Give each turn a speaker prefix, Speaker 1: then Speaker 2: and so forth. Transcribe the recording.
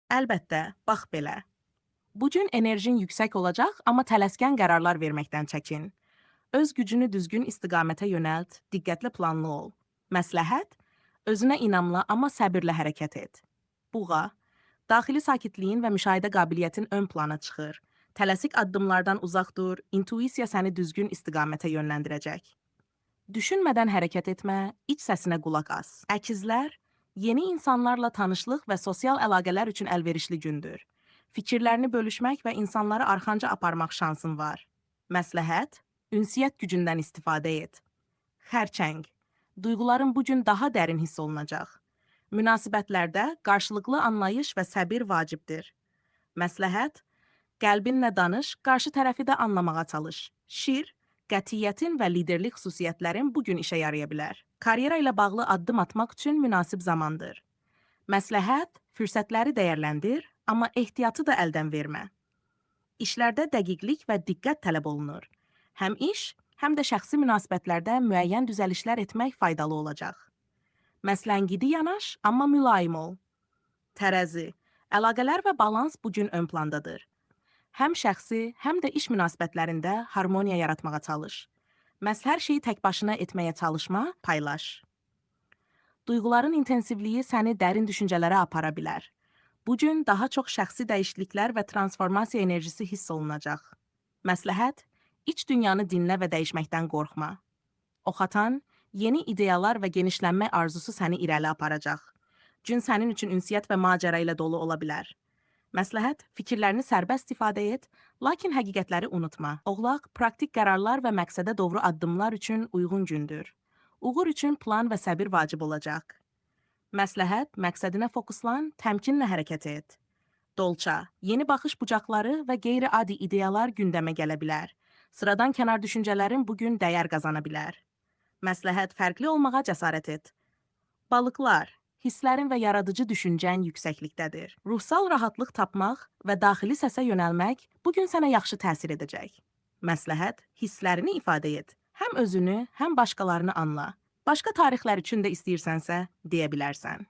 Speaker 1: Əlbəttə, bax belə. Bu gün enerjin yüksək olacaq, amma tələskən qərarlar verməkdən çəkin. Öz gücünü düzgün istiqamətə yönəlt, diqqətli planlı ol. Məsləhət, özünə inamla, amma səbirlə hərəkət et. Buğa, daxili sakitliyin və müşahidə qabiliyyətin ön plana çıxır. Tələsik addımlardan uzaq dur, intuisiya səni düzgün istiqamətə yönləndirəcək. Düşünmədən hərəkət etmə, iç səsinə qulaq as. Əkizlər, yeni insanlarla tanışlıq və sosial əlaqələr üçün əlverişli gündür. Fikirlərini bölüşmək və insanları arxanca aparmaq şansın var. Məsləhət, ünsiyyət gücündən istifadə et. Xərçəng, duyğuların bu gün daha dərin hiss olunacaq. Münasibətlərdə qarşılıqlı anlayış və səbir vacibdir. Məsləhət, qəlbinlə danış, qarşı tərəfi də anlamağa çalış. Şir, qətiyyətin və liderlik xüsusiyyətlərin bu gün işə yaraya bilər. Karyera ilə bağlı addım atmaq üçün münasib zamandır. Məsləhət, fürsətləri dəyərləndir, amma ehtiyatı da əldən vermə. İşlərdə dəqiqlik və diqqət tələb olunur. Həm iş, həm də şəxsi münasibətlərdə müəyyən düzəlişlər etmək faydalı olacaq. Məslənqidi yanaş, amma mülayim ol. Tərəzi, əlaqələr və balans bu gün ön plandadır. Həm şəxsi, həm də iş münasibətlərində harmoniya yaratmağa çalış. Məhz hər şeyi tək başına etməyə çalışma, paylaş. Duyğuların intensivliyi səni dərin düşüncələrə apara bilər. Bu gün daha çox şəxsi dəyişikliklər və transformasiya enerjisi hiss olunacaq. Məsləhət, iç dünyanı dinlə və dəyişməkdən qorxma. Oxatan, yeni ideyalar və genişlənmə arzusu səni irəli aparacaq. Gün sənin üçün ünsiyyət və macəra ilə dolu ola bilər. Məsləhət, fikirlərini sərbəst ifadə et, lakin həqiqətləri unutma. Oğlaq, praktik qərarlar və məqsədə doğru addımlar üçün uyğun gündür. Uğur üçün plan və səbir vacib olacaq. Məsləhət, məqsədinə fokuslan, təmkinlə hərəkət et. Dolça, yeni baxış bucaqları və qeyri-adi ideyalar gündəmə gələ bilər. Sıradan kənar düşüncələrin bugün dəyər qazana bilər. Məsləhət, fərqli olmağa cəsarət et. Balıqlar, hisslərin və yaradıcı düşüncən yüksəklikdədir. Ruhsal rahatlıq tapmaq və daxili səsə yönəlmək bugün sənə yaxşı təsir edəcək. Məsləhət, hisslərini ifadə et. Həm özünü, həm başqalarını anla. Başqa tarixlər üçün də istəyirsənsə, deyə bilərsən.